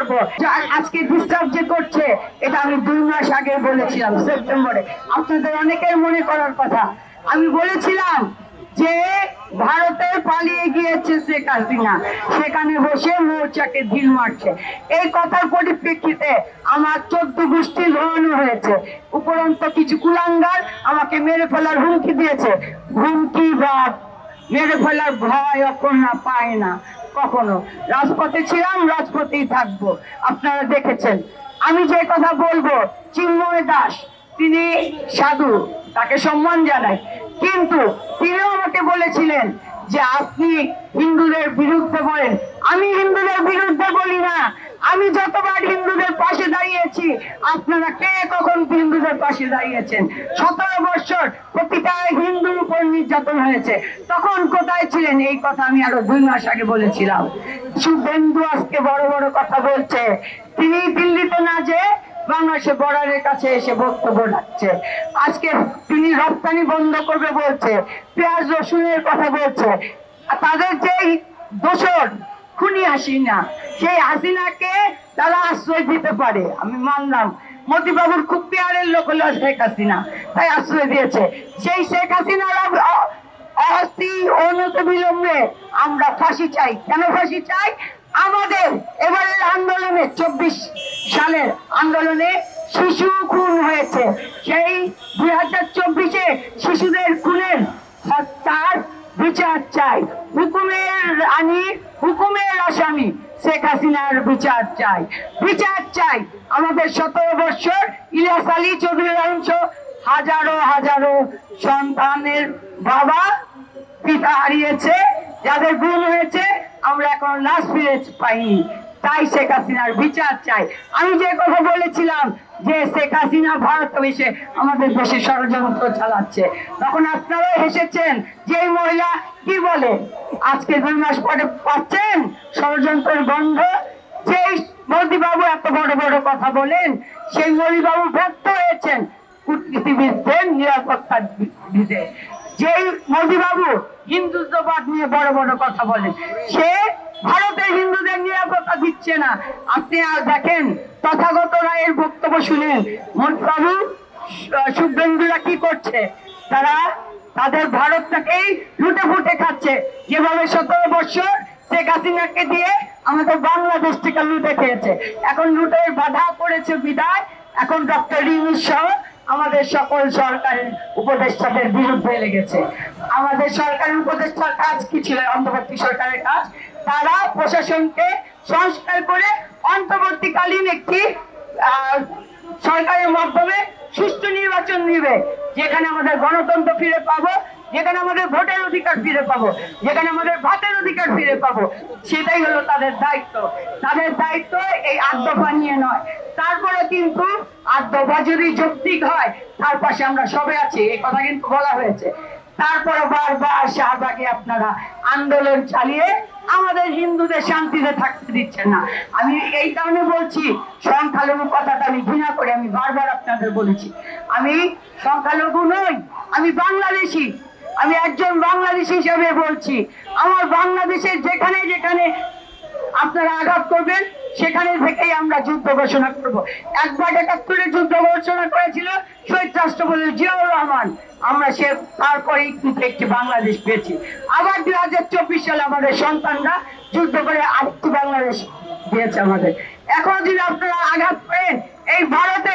করব। আজকে ডিস্টার্ব যে করছে এটা আমি 2 মাস আগে বলেছিলাম, সেপ্টেম্বরে। আপনাদের অনেকের মনে করার কথা, আমি বলেছিলাম যে ভারতে পালিয়ে গিয়েছে শেখ হাসিনা, সেখানে বসে মৌচাকে ঢিল মারছে। এই কথার পরিপ্রেক্ষিতে আমার 14 গোষ্ঠী ধরানো হয়েছে। উপরন্ত কিছু কুলাঙ্গার আমাকে মেরে ফেলার হুমকি দিয়েছে। হুমকি বা মেরে ফেলার ভয় অপর্ণা পায় না কখনো। রাজপথে ছিলাম, রাজপথেই থাকবো। আপনারা দেখেছেন আমি যে কথা বলবো। চিন্ময় দাস তিনি সাধু, তাকে সম্মান জানাই, কিন্তু তিনিও আমাকে বলেছিলেন যে আপনি হিন্দুদের বিরুদ্ধে বলেন। আমি হিন্দুদের বিরুদ্ধে বলি না, আমি যতবার হিন্দুদের পাশে দাঁড়িয়েছি, আপনারা কে কখন হিন্দুদের পাশে দাঁড়িয়েছেন? 17 বছর প্রতিটা হিন্দুর উপর নির্যাতন হয়েছে, তখন কোথায় ছিলেন? এই কথা আমি আরো 2 মাস আগে বলেছিলাম। শুভেন্দু আজকে বড় বড় কথা বলছে, তিনি দিল্লিতে না যে বাংলাদেশের বর্ডারের কাছে এসে বক্তব্য রাখছে। আজকে তিনি রপ্তানি বন্ধ করবে বলছে, পেঁয়াজ রসুনের কথা বলছে। তাদের যেই দোষর খুনি হাসিনা, সেই হাসিনাকে তারা আশ্রয় দিতে পারে, আমি মানলাম। মতিবাবুর খুব পেয়ারের লোক হলো শেখ হাসিনা, তাই আশ্রয় দিয়েছে। সেই শেখ হাসিনার অতি অনতিবিলম্বে আমরা ফাঁসি চাই। কেন ফাঁসি চাই? আমাদের এবারের আন্দোলনে 24 সালের আন্দোলনে শিশু খুন হয়েছে, সেই 2024-এ শিশুদের খুনের হত্যার বিচার চাই। হুকুমের আসামি শেখ হাসিনার বিচার চাই, বিচার চাই। আমাদের 17 বছর ইলিয়াস আলী চৌধুরী হাজারো হাজারো সন্তানের বাবা পিতা হারিয়েছে, যাদের গুম হয়েছে, আমরা এখন লাশ ফিরে পাইনি। তাই শেখ হাসিনার বিচার চাই। আমি যে কথা বলেছিলাম যে শেখ হাসিনা ভারত এসে আমাদের দেশে ষড়যন্ত্র চালাচ্ছে, তখন আপনারাও হেসেছেন। যে মহিলা কি বলে আজকে 2 মাস পরে পাচ্ছেন ষড়যন্ত্রের গন্ধ। যেই মোদিবাবু এত বড় বড় কথা বলেন, সেই মোদিবাবু ব্যর্থ হয়েছেন কূটনীতিবিদদের নিরাপত্তা দিতে। যেই মোদিবাবু হিন্দুত্ববাদ নিয়ে বড় বড় কথা বলেন, সে ভারতের হিন্দুদের নিরাপত্তা দিচ্ছে না। আপনি আর দেখেন তথাগত রায়ের বক্তব্য শুনেন, মোদিবাবু শুভেন্দুরা কি করছে? তারা তাদের ভারতটাকেই লুটে ফুটে খাচ্ছে। যেভাবে 17 বছর শেখ হাসিনাকে দিয়ে আমাদের বাংলাদেশ থেকে লুটে খেয়েছে, এখন লুটের বাধা পড়েছে বিদায় এখন ডক্টর ইউনূস সহ আমাদের সকল সরকারের উপদেষ্টাদের বিরুদ্ধে লেগেছে। আমাদের সরকারের উপদেষ্টার কাজ কি ছিল? অন্তর্বর্তী সরকারের কাজ, তারা প্রশাসনকে সংস্কার করে অন্তর্বর্তীকালীন একটি সরকারের মাধ্যমে সুষ্ঠু নির্বাচন নিবে, যেখানে আমাদের গণতন্ত্র ফিরে পাবো, যেখানে আমাদের ভোটের অধিকার ফিরে পাবো, যেখানে আমাদের ভাতের অধিকার ফিরে পাবো। সেটাই হলো তাদের দায়িত্ব। তাদের দায়িত্ব এই 8 দফা নিয়ে নয়। তারপরে কিন্তু 8 দফা যদি যৌক্তিক হয়, তার পাশে আমরা সবে আছি, এই কথা কিন্তু বলা হয়েছে। তারপরে বারবার শাহবাগে আপনারা আন্দোলন চালিয়ে আমাদের হিন্দুদের শান্তিতে থাকতে দিচ্ছেন না। আমি এই কারণে বলছি, সংখ্যালঘু কথাটা আমি ঘৃণা করি। আমি বারবার আপনাদের বলেছি, আমি সংখ্যালঘু নই, আমি বাংলাদেশি। আমি একজন বাংলাদেশি হিসেবে বলছি, আমার বাংলাদেশের যেখানে যেখানে আপনারা আঘাত করবেন, সেখানে থেকেই আমরা যুদ্ধ ঘোষণা করব। একবার 71-এ যুদ্ধ ঘোষণা করেছিল শহীদ রাষ্ট্রপতি জিয়াউর রহমান, আমরা সে তারপরে একটি বাংলাদেশ পেয়েছি। আবার 2024 সালে আমাদের সন্তানরা যুদ্ধ করে আরেকটি বাংলাদেশ দিয়েছে আমাদের। এখন যদি আপনারা আঘাত করেন, এই ভারতের